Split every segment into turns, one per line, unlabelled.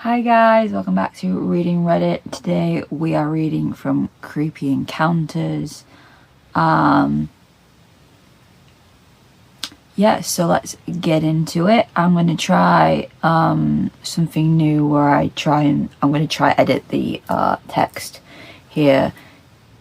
Hi guys, welcome back to Reading Reddit. Today we are reading from Creepy Encounters. So let's get into it. I'm going to try something new where I'm going to try edit the text here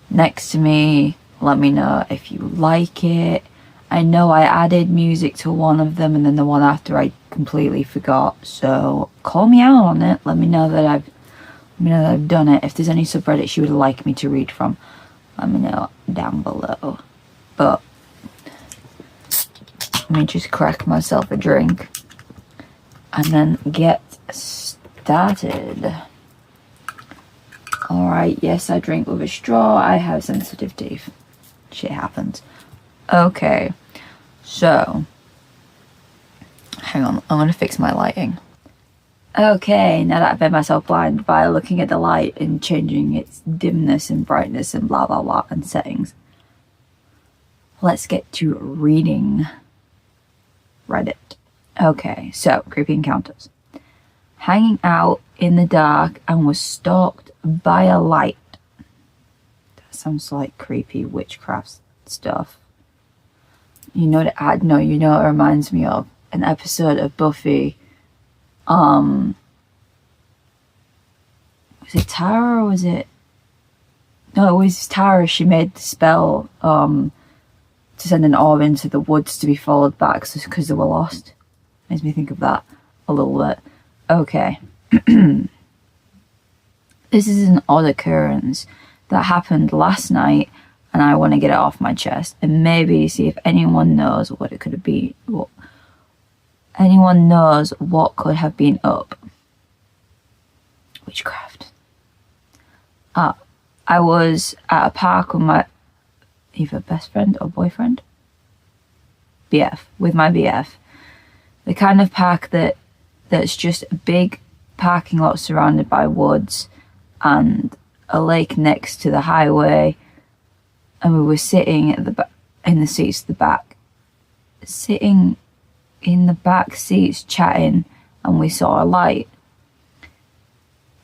next to me. Let me know if you like it. I know I added music to one of them and then the one after I completely forgot, so call me out on it. Let me know that I've done it. If there's any subreddits you would like me to read from, let me know down below. But let me just crack myself a drink and then get started. Alright, yes, I drink with a straw. I have sensitive teeth. Shit happens. Okay, so hang on, I'm gonna fix my lighting. Okay, now that I've made myself blind by looking at the light and changing its dimness and brightness and blah blah blah and settings, let's get to reading Reddit. Okay, so Creepy Encounters. Hanging out in the dark and was stalked by a light. That sounds like creepy witchcraft stuff. You know what it reminds me of? An episode of Buffy. Was it Tara or was it? No, it was Tara. She made the spell to send an orb into the woods to be followed back because they were lost. Makes me think of that a little bit. Okay. This is an odd occurrence that happened last night, and I want to get it off my chest and maybe see if anyone knows what it could have been. Anyone knows what could have been up. Witchcraft. I was at a park with my either best friend or boyfriend. With my BF. The kind of park that's just a big parking lot surrounded by woods and a lake next to the highway. And we were sitting in the seats at the back. Sitting in the back seats chatting, and we saw a light.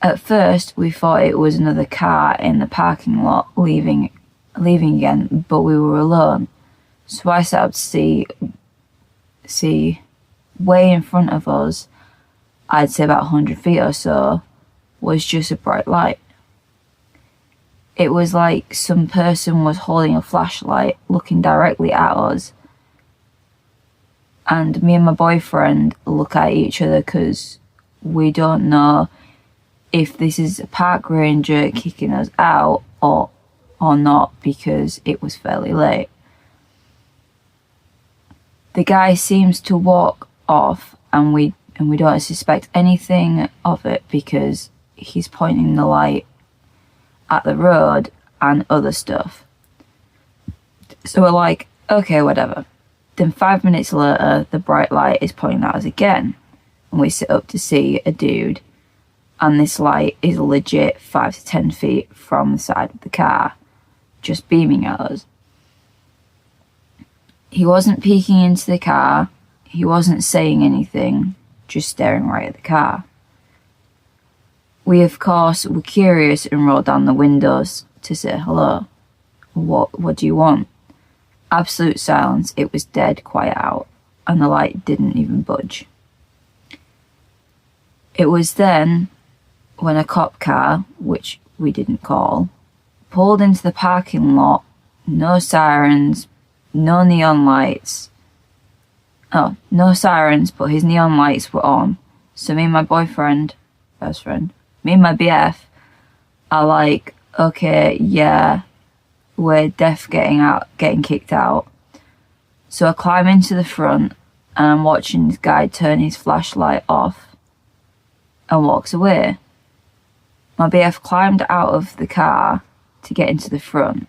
At first we thought it was another car in the parking lot leaving again, but we were alone. So I sat up to see way in front of us, I'd say about 100 feet or so, was just a bright light. It was like some person was holding a flashlight looking directly at us. And me and my boyfriend look at each other because we don't know if this is a park ranger kicking us out or not, because it was fairly late. The guy seems to walk off and we don't suspect anything of it because he's pointing the light at the road and other stuff. So we're like, okay, whatever. Then 5 minutes later, the bright light is pointing at us again. And we sit up to see a dude. And this light is legit 5 to 10 feet from the side of the car, just beaming at us. He wasn't peeking into the car. He wasn't saying anything, just staring right at the car. We, of course, were curious and rolled down the windows to say hello. What do you want? Absolute silence. It was dead quiet out, and the light didn't even budge. It was then when a cop car, which we didn't call, pulled into the parking lot. No sirens, no neon lights. Oh, no sirens, but his neon lights were on. So me and my boyfriend, best friend, me and my BF are like, okay, yeah, we're getting kicked out. So I climb into the front and I'm watching this guy turn his flashlight off and walks away. My BF climbed out of the car to get into the front.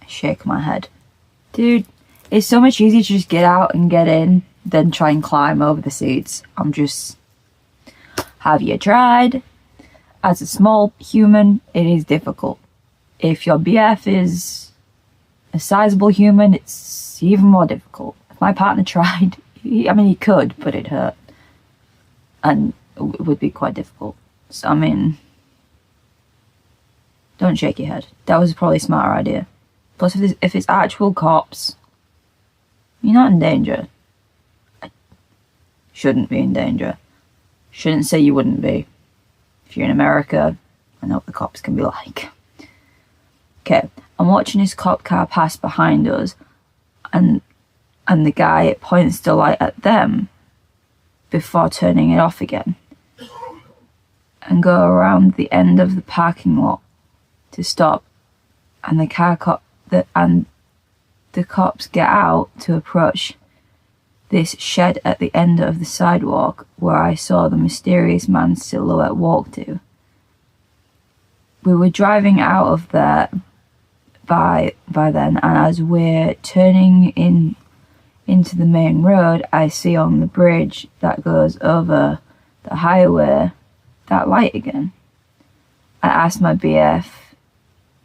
I shake my head. Dude, it's so much easier to just get out and get in than try and climb over the seats. Have you tried? As a small human, it is difficult. If your BF is a sizable human, it's even more difficult. If my partner tried, he could, but it hurt. and it would be quite difficult. So, I mean, don't shake your head. That was probably a smarter idea. Plus, if it's actual cops, you're not in danger. Shouldn't be in danger. Shouldn't say you wouldn't be. If you're in America, I know what the cops can be like. Okay, I'm watching this cop car pass behind us, and the guy points the light at them before turning it off again, and go around the end of the parking lot to stop, and the cops get out to approach this shed at the end of the sidewalk where I saw the mysterious man's silhouette walk to. We were driving out of there by then, and as we're turning into the main road, I see on the bridge that goes over the highway that light again. I asked my BF,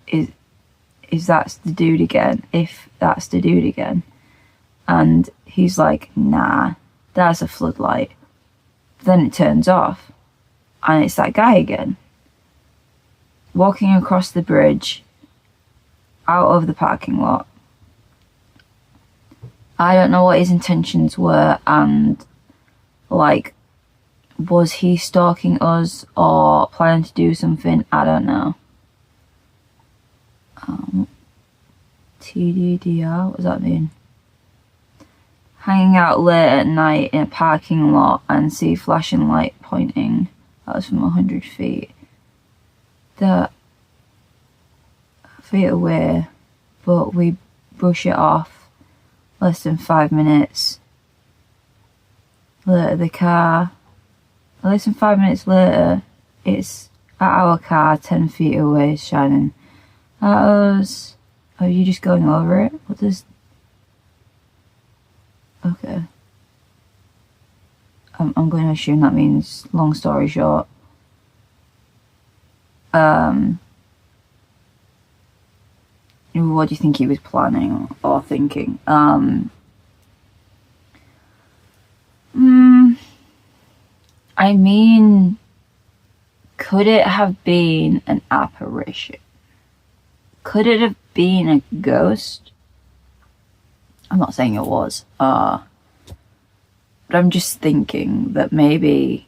is that the dude again? If that's the dude again. And he's like, nah, that's a floodlight. Then it turns off, and it's that guy again, walking across the bridge, out of the parking lot. I don't know what his intentions were, and like, was he stalking us or planning to do something? I don't know. TDDR, what does that mean? Hanging out late at night in a parking lot and see flashing light pointing. That was from 100 feet. That feet away, but we brush it off. Less than 5 minutes later, less than 5 minutes later, it's at our car 10 feet away, shining at us. Are you just going over it? What does... Okay. I'm going to assume that means, long story short, what do you think he was planning or thinking? I mean, could it have been an apparition? Could it have been a ghost? I'm not saying it was, but I'm just thinking that maybe,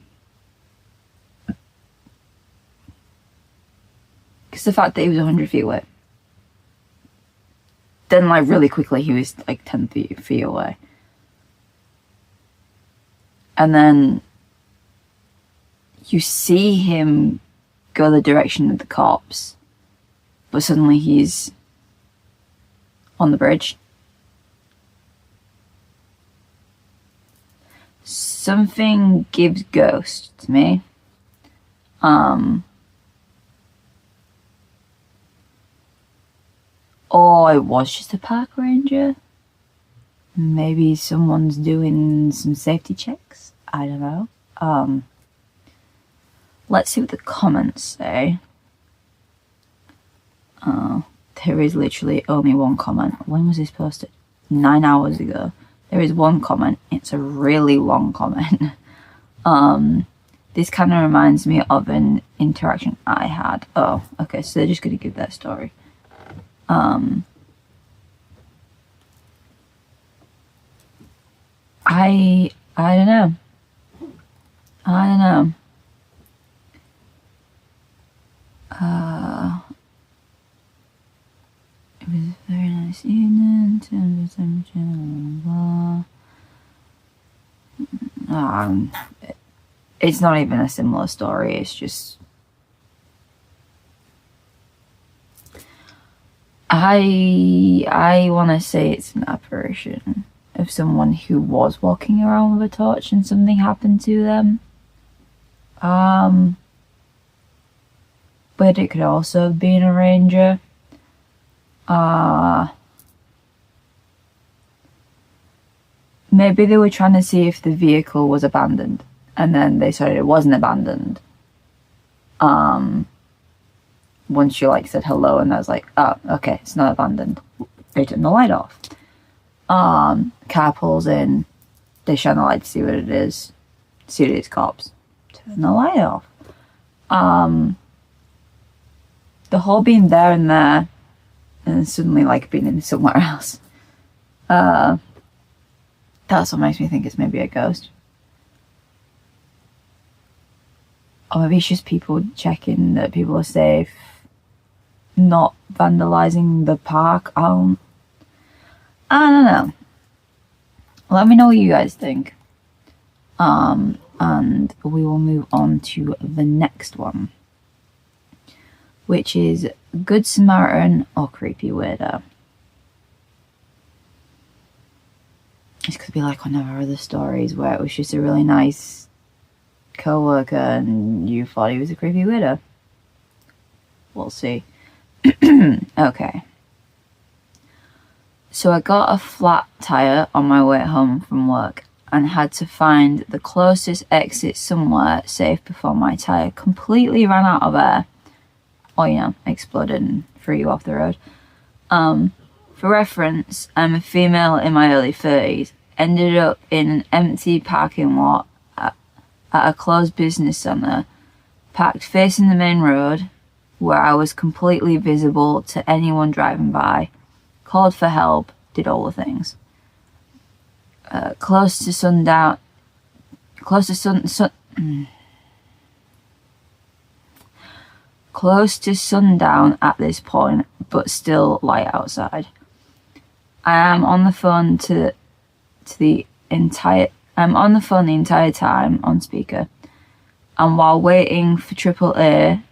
because the fact that he was 100 feet away, then like really quickly he was like 10 feet away, and then you see him go the direction of the cops, but suddenly he's on the bridge. Something gives ghost to me. Or it was just a park ranger. Maybe someone's doing some safety checks. I don't know. Let's see what the comments say. There is literally only one comment. When was this posted? 9 hours ago. There is one comment. It's a really long comment. This kind of reminds me of an interaction I had. Oh, okay, so they're just going to give their story. I don't know. It was a very nice evening. It's not even a similar story. It's just I want to say it's an apparition of someone who was walking around with a torch and something happened to them. But it could also have been a ranger. Maybe they were trying to see if the vehicle was abandoned, and then they said it wasn't abandoned. Once you like said hello, and I was like, oh, okay, it's not abandoned. They turned the light off. Car pulls in, they shine the light to see what it is. See it is cops. turn the light off. The whole being there and there, and then suddenly like being in somewhere else. That's what makes me think it's maybe a ghost. Or maybe it's just people checking that people are safe, not vandalizing the park. I don't know. Let me know what you guys think. And we will move on to the next one, which is Good Samaritan or Creepy Weirdo. This could be like one of our other stories where it was just a really nice co-worker and you thought he was a creepy weirdo. We'll see. Okay. So I got a flat tire on my way home from work and had to find the closest exit somewhere safe before my tire completely ran out of air. Or, exploded and threw you off the road. For reference, I'm a female in my early 30s, ended up in an empty parking lot at a closed business centre, parked facing the main road, where I was completely visible to anyone driving by, called for help, did all the things. Close to sundown at this point, but still light outside. I am on the phone the entire time on speaker, and while waiting for AAA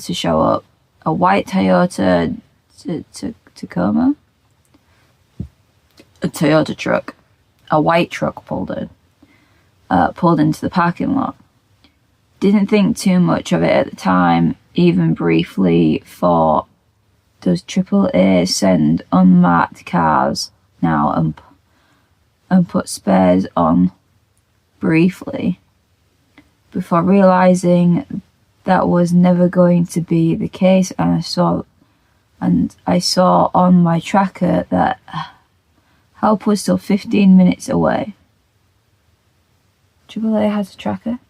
to show up, a white Toyota Tacoma, a Toyota truck, a white truck pulled into the parking lot. Didn't think too much of it at the time, even briefly thought, does AAA send unmarked cars now and put spares on briefly, before realising that was never going to be the case, and I saw on my tracker that help was still 15 minutes away. AAA has a tracker?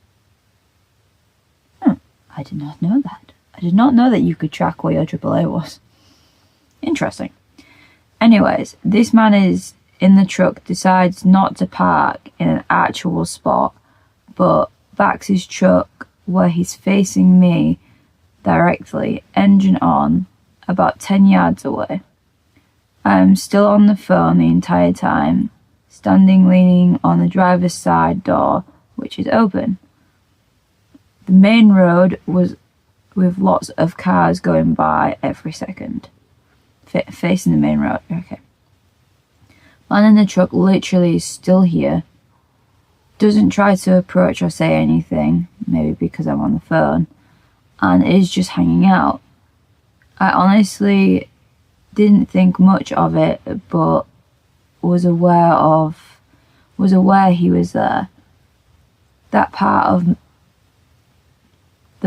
I did not know that. I did not know that you could track where your AAA was. Interesting. Anyways, this man is in the truck, decides not to park in an actual spot, but backs his truck where he's facing me directly, engine on, about 10 yards away. I am still on the phone the entire time, standing leaning on the driver's side door, which is open. The main road was with lots of cars going by every second. Facing the main road, okay. Man in the truck literally is still here. Doesn't try to approach or say anything, maybe because I'm on the phone, and is just hanging out. I honestly didn't think much of it, but was aware he was there. The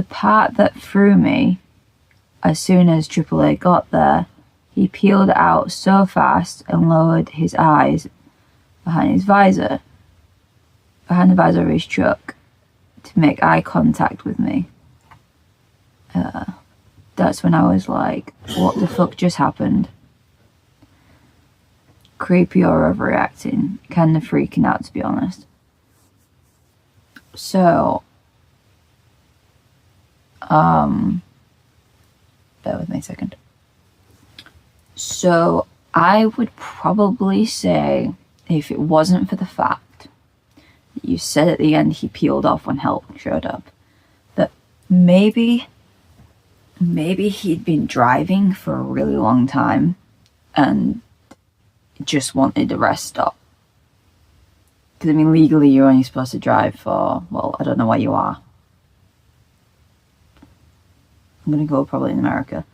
part that threw me, as soon as AAA got there, he peeled out so fast and lowered his eyes behind the visor of his truck, to make eye contact with me. That's when I was like, what the fuck just happened? Creepy or overreacting, kind of freaking out, to be honest. So, bear with me a second. So, I would probably say, if it wasn't for the fact that you said at the end he peeled off when help showed up, that maybe he'd been driving for a really long time and just wanted a rest stop. Because, I mean, legally you're only supposed to drive for, well, I don't know where you are. I'm going to go probably in America.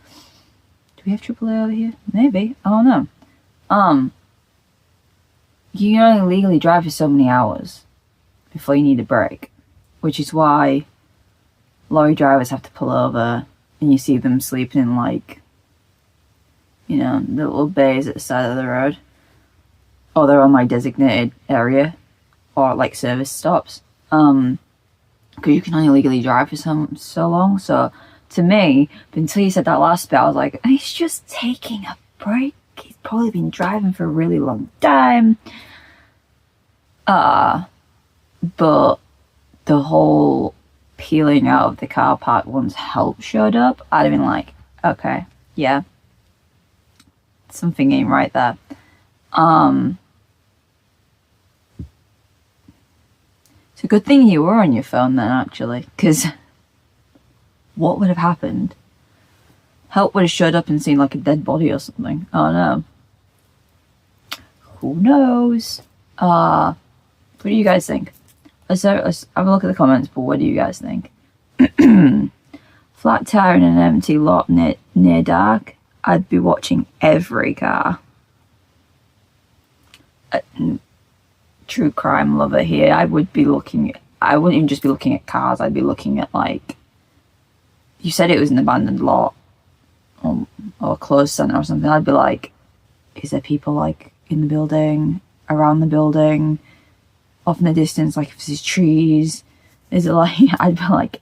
Do we have AAA over here? Maybe. I don't know. You can only legally drive for so many hours before you need a break. Which is why lorry drivers have to pull over and you see them sleeping in, like, the little bays at the side of the road. Or they're on, like, designated area. Or, like, service stops. because you can only legally drive for so long. So to me, until you said that last bit, I was like, he's just taking a break. He's probably been driving for a really long time. But the whole peeling out of the car park once help showed up, I'd have been like, okay, yeah, something ain't right there. It's a good thing you were on your phone then, actually, because what would have happened? Help would have showed up and seen like a dead body or something. Oh no. Who knows? What do you guys think? Let's have a look at the comments, but what do you guys think? Flat tire in an empty lot near dark. I'd be watching every car. True crime lover here. I wouldn't even just be looking at cars. I'd be looking at, like, you said it was an abandoned lot or a closed centre or something. I'd be like, is there people like in the building, around the building, off in the distance, like if there's trees? Is it like, I'd be like,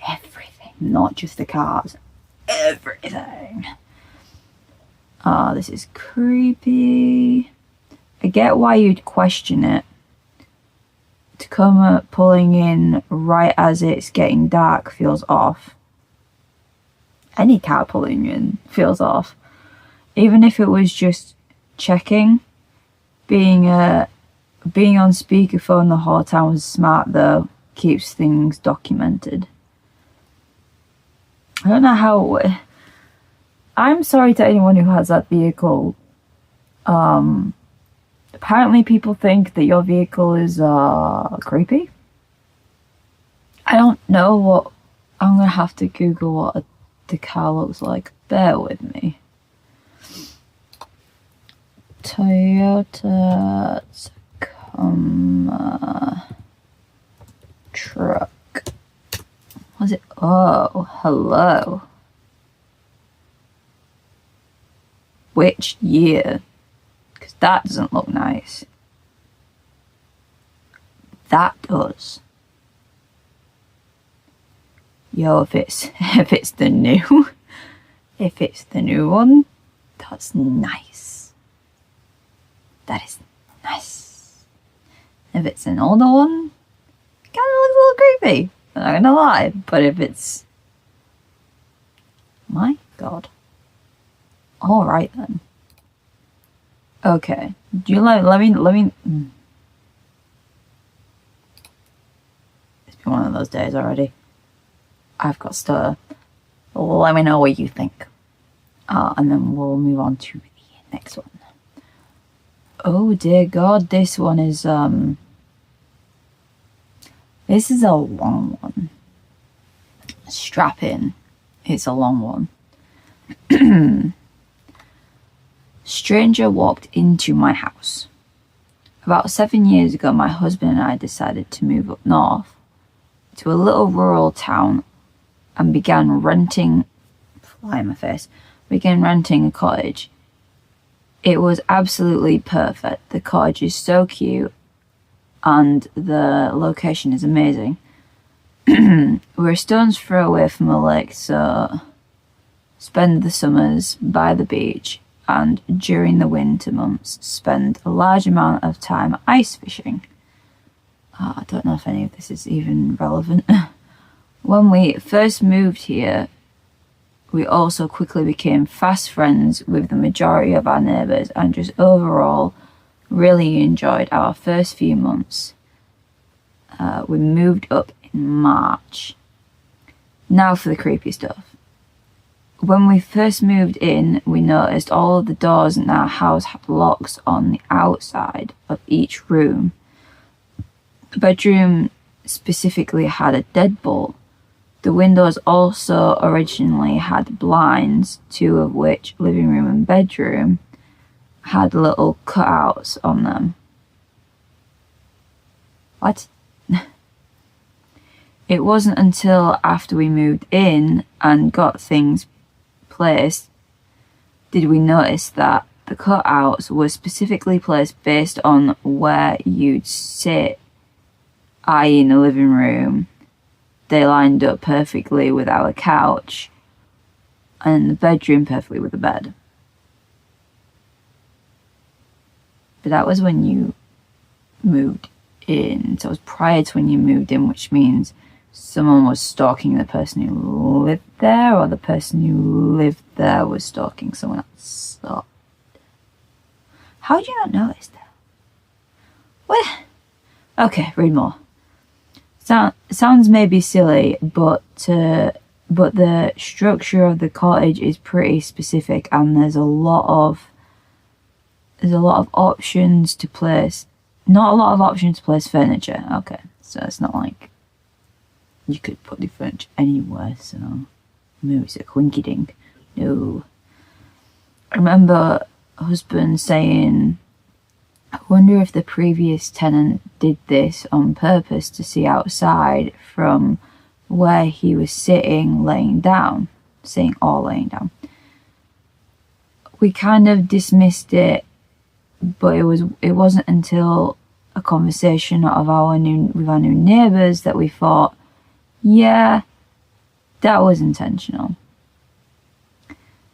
everything, not just the cars, everything. This is creepy. I get why you'd question it. Tacoma pulling in right as it's getting dark feels off. Any car pulling in feels off. Even if it was just checking. Being on speakerphone the whole time was smart though. Keeps things documented. I don't know how... I'm sorry to anyone who has that vehicle. Apparently people think that your vehicle is creepy. I don't know what... I'm gonna have to Google what the car looks like. Bear with me. Toyota Tacoma truck. Was it? Oh, hello. Which year? Because that doesn't look nice. That does. Yo, if it's the new one, that's nice. That is nice. If it's an older one, it kind of looks a little creepy. I'm not gonna lie, but if it's, my God. All right then. Okay. Do you let me? It's been one of those days already. I've got stutter. Let me know what you think. And then we'll move on to the next one. Oh dear God, this one is, this is a long one. Strap in. It's a long one. Stranger walked into my house. About 7 years ago, my husband and I decided to move up north to a little rural town and began renting a cottage. It was absolutely perfect. The cottage is so cute and the location is amazing. We're a stone's throw away from the lake, so spend the summers by the beach and during the winter months spend a large amount of time ice fishing. I don't know if any of this is even relevant. When we first moved here, we also quickly became fast friends with the majority of our neighbours and just overall really enjoyed our first few months. We moved up in March. Now for the creepy stuff. When we first moved in, we noticed all of the doors in our house had locks on the outside of each room. The bedroom specifically had a deadbolt. The windows also originally had blinds, two of which, living room and bedroom, had little cutouts on them. What? It wasn't until after we moved in and got things placed did we notice that the cutouts were specifically placed based on where you'd sit, i.e. in the living room, they lined up perfectly with our couch, and the bedroom perfectly with the bed. But that was when you moved in. So it was prior to when you moved in, which means someone was stalking the person who lived there, or the person who lived there was stalking someone else. So, how did you not notice that? What? Okay, read more. Sounds maybe silly, but the structure of the cottage is pretty specific, and there's a lot of options to place. Not a lot of options to place furniture. Okay, so it's not like you could put the furniture anywhere. So maybe it's a quinky dink. No. I remember husband saying, I wonder if the previous tenant did this on purpose to see outside from where he was sitting laying down. We kind of dismissed it, but it wasn't until a conversation with our new neighbours that we thought, yeah, that was intentional.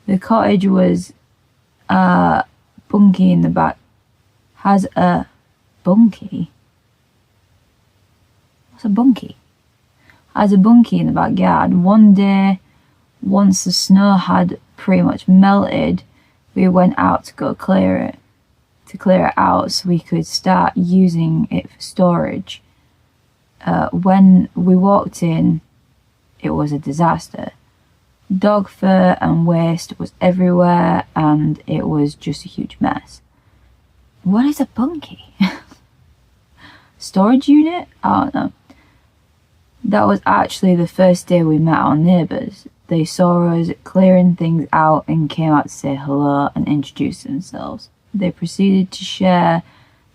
The cottage was bunkie in the back. Has a bunkie? What's a bunkie? Has a bunkie in the backyard. One day, once the snow had pretty much melted, we went out to go clear it out so we could start using it for storage. When we walked in, it was a disaster. Dog fur and waste was everywhere, and it was just a huge mess. What is a bunkie? Storage unit? I don't know. That was actually the first day we met our neighbours. They saw us clearing things out and came out to say hello and introduce themselves. They proceeded to share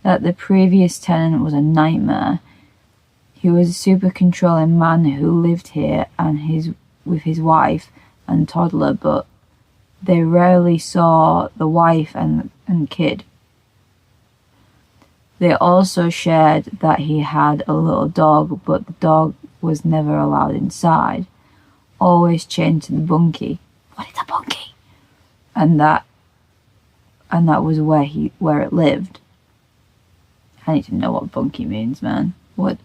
that the previous tenant was a nightmare. He was a super controlling man who lived here with his wife and toddler, but they rarely saw the wife and kid. They also shared that he had a little dog, but the dog was never allowed inside, always chained to the bunkie. What is a bunkie? And that was where it lived. I need to know what bunkie means, man. What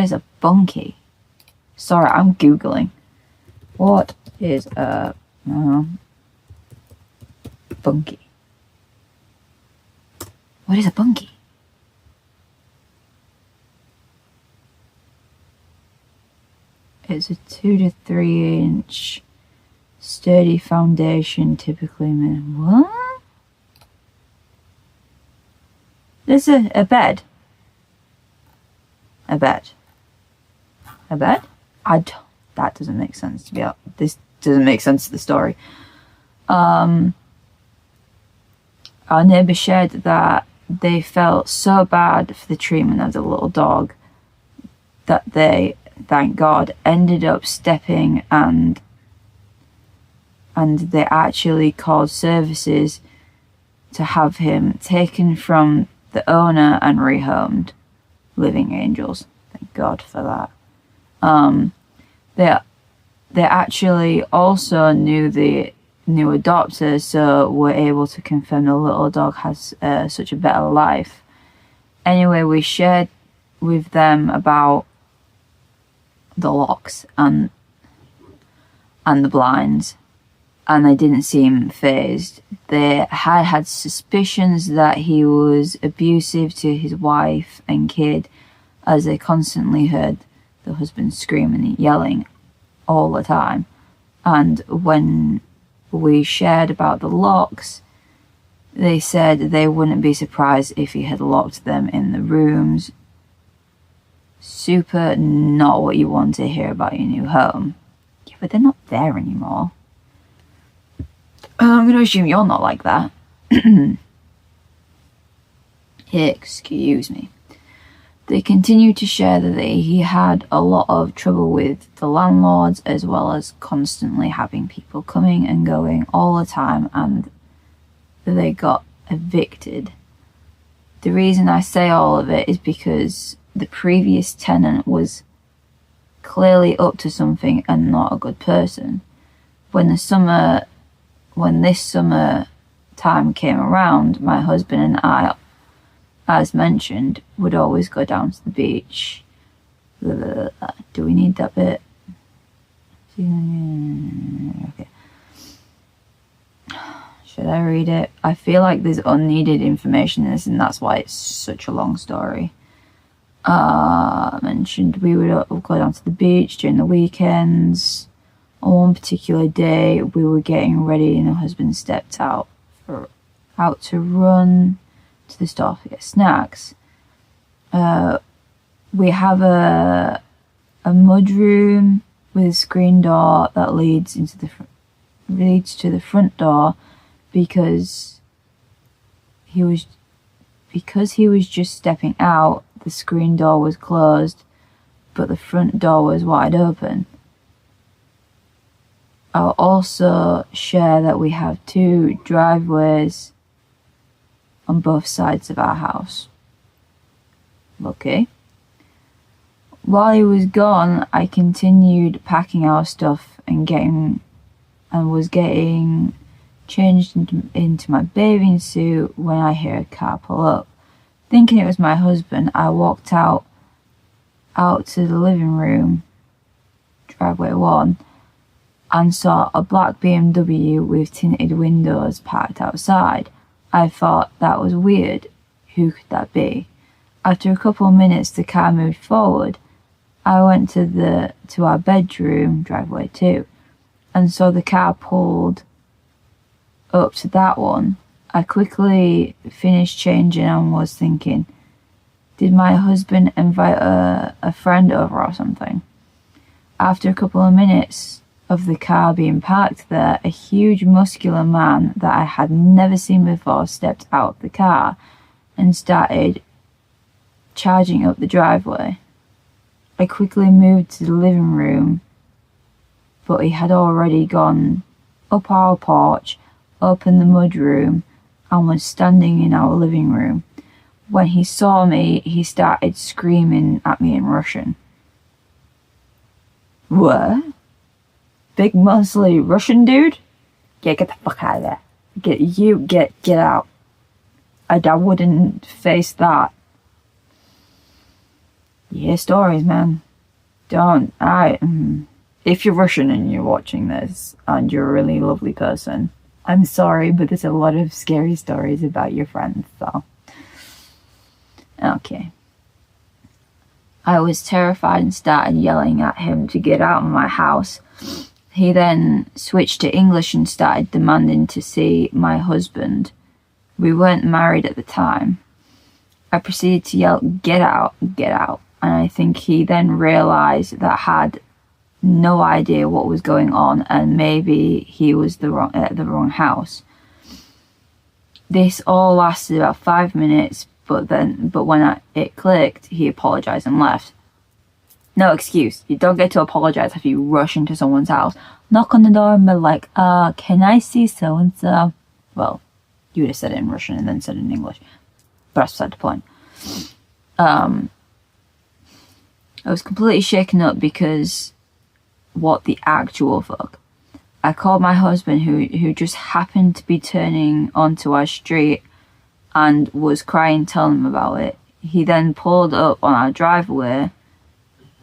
is a bunkie? Sorry, I'm Googling. What is a bunkie? What is a bunkie? It's a 2 to 3 inch sturdy foundation, typically made. What? There's a bed. A bed. A bed? That doesn't make sense to me. This doesn't make sense to the story. Our neighbour shared that they felt so bad for the treatment of the little dog that they, thank God, ended up stepping and they actually called services to have him taken from the owner and rehomed. Living angels. Thank God for that. They actually also knew the new adopter, so were able to confirm the little dog has such a better life. Anyway, we shared with them about the locks and the blinds, and they didn't seem fazed. They had suspicions that he was abusive to his wife and kid, as they constantly heard the husband screaming and yelling all the time. And when we shared about the locks, they said they wouldn't be surprised if he had locked them in the rooms. Super not what you want to hear about your new home. Yeah, but they're not there anymore. I'm going to assume you're not like that. Excuse me. They continued to share that he had a lot of trouble with the landlords, as well as constantly having people coming and going all the time, and they got evicted. The reason I say all of it is because the previous tenant was clearly up to something and not a good person. When this summer time came around, my husband and I, as mentioned, would always go down to the beach. Do we need that bit? Okay. Should I read it? I feel like there's unneeded information in this, and that's why it's such a long story. Mentioned we would go down to the beach during the weekends. On one particular day, we were getting ready and her husband stepped out to run to the store to get snacks. We have a mud room with a screen door that leads to the front door because he was just stepping out. The screen door was closed, but the front door was wide open. I'll also share that we have 2 driveways on both sides of our house. Okay. While he was gone, I continued packing our stuff and was getting changed into my bathing suit when I hear a car pull up. Thinking it was my husband, I walked out to the living room, driveway 1, and saw a black BMW with tinted windows parked outside. I thought that was weird. Who could that be? After a couple of minutes, the car moved forward. I went to our bedroom, driveway 2, and saw the car pulled up to that one. I quickly finished changing and was thinking, did my husband invite a friend over or something? After a couple of minutes of the car being parked there, a huge muscular man that I had never seen before stepped out the car and started charging up the driveway. I quickly moved to the living room, but he had already gone up our porch, opened the mud room, and was standing in our living room. When he saw me, he started screaming at me in Russian. What? Big muscly Russian dude? Yeah, get the fuck out of there. Get out. I wouldn't face that. You hear stories, man. If you're Russian and you're watching this and you're a really lovely person, I'm sorry, but there's a lot of scary stories about your friends, so. Okay. I was terrified and started yelling at him to get out of my house. He then switched to English and started demanding to see my husband. We weren't married at the time. I proceeded to yell, get out, get out. And I think he then realized that I had no idea what was going on and maybe he was at the wrong house. This all lasted about 5 minutes, but when it clicked, he apologized and left. No excuse. You don't get to apologize if you rush into someone's house, knock on the door and be like, can I see so-and-so? Well, you would have said it in Russian and then said it in English. But that's beside the point. I was completely shaken up because what the actual fuck? I called my husband who just happened to be turning onto our street and was crying, telling him about it. He then pulled up on our driveway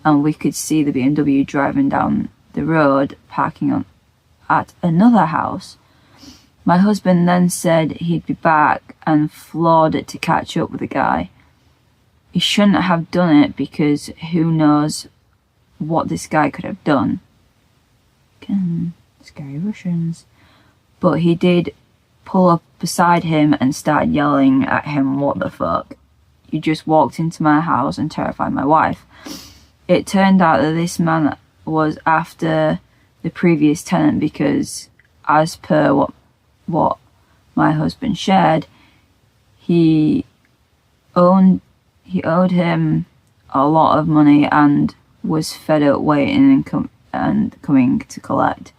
and we could see the BMW driving down the road, parking at another house. My husband then said he'd be back and floored it to catch up with the guy. He shouldn't have done it because who knows what this guy could have done. Scary Russians. But he did pull up beside him and started yelling at him, what the fuck? You just walked into my house and terrified my wife. It turned out that this man was after the previous tenant because, as per what my husband shared, he owed him a lot of money and was fed up waiting and coming to collect.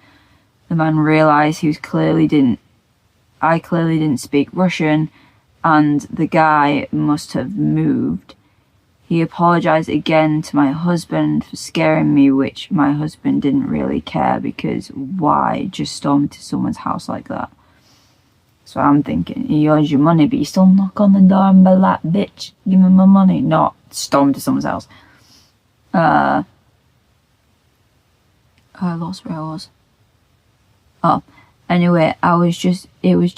The man realized I clearly didn't speak Russian and the guy must have moved. He apologized again to my husband for scaring me, which my husband didn't really care, because why just storm into someone's house like that? So I'm thinking, he owes you money, but you still knock on the door and be like, bitch, give me my money. Not storm into someone's house. I lost where I was. Oh, anyway, it was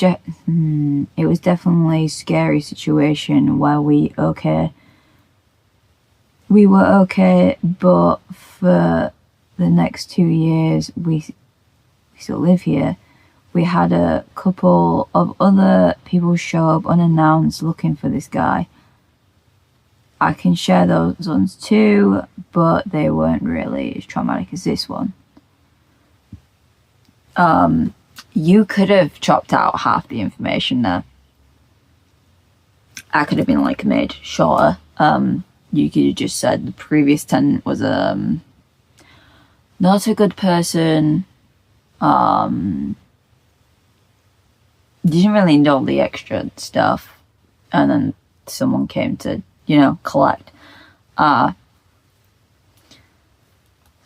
definitely a scary situation where we were okay, but for the next 2 years, we still live here. We had a couple of other people show up unannounced looking for this guy. I can share those ones too, but they weren't really as traumatic as this one. You could have chopped out half the information there. I could have been like made shorter. You could have just said the previous tenant was not a good person. Didn't really know the extra stuff, and then someone came to, collect.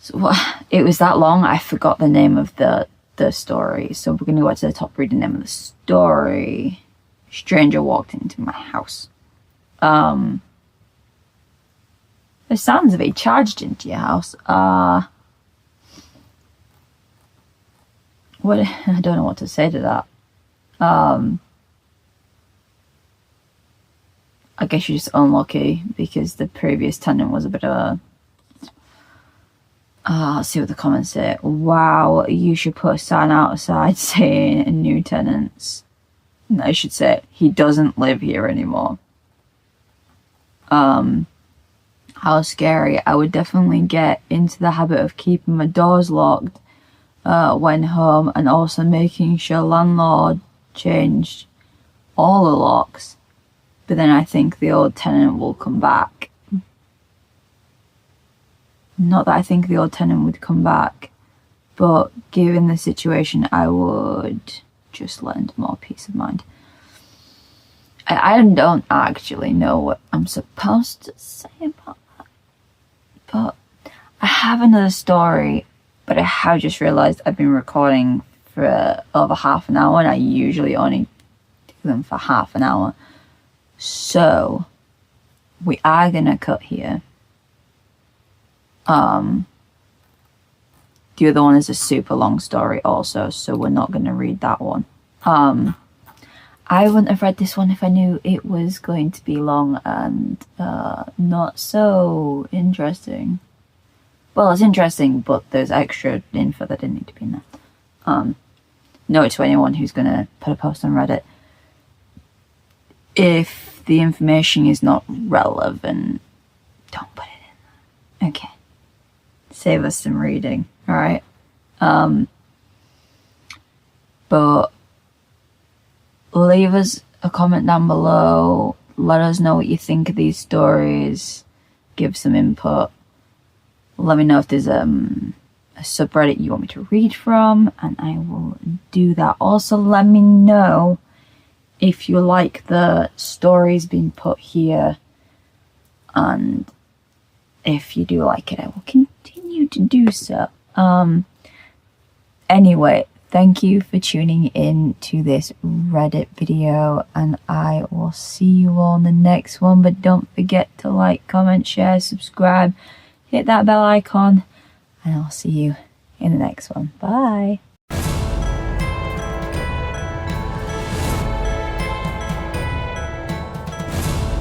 So it was that long, I forgot the name of the story. So we're gonna go to the top reading name of the story. Stranger walked into my house. The sounds of it charged into your house. What? I don't know what to say to that. I guess you're just unlucky because the previous tenant was a bit of a... let's see what the comments say. Wow, you should put a sign outside saying new tenants. No, I should say he doesn't live here anymore. How scary. I would definitely get into the habit of keeping my doors locked when home, and also making sure landlord changed all the locks. But then I think the old tenant will come back. Not that I think the old tenant would come back, but given the situation, I would just lend more peace of mind. I don't actually know what I'm supposed to say about that, but I have another story, but I have just realised I've been recording for over half an hour, and I usually only do them for half an hour. So we are gonna cut here. The other one is a super long story also, so we're not gonna read that one. I wouldn't have read this one if I knew it was going to be long and not so interesting. Well, it's interesting, but there's extra info that didn't need to be in there. Note to anyone who's gonna put a post on Reddit: if the information is not relevant, don't put it in there. Okay. Save us some reading, alright? But leave us a comment down below. Let us know what you think of these stories. Give some input. Let me know if there's a subreddit you want me to read from, and I will do that. Also, let me know if you like the stories being put here, and if you do like it, I will continue to do so. Anyway, thank you for tuning in to this Reddit video, and I will see you all in the next one. But don't forget to like, comment, share, subscribe, hit that bell icon, and I'll see you in the next one. Bye.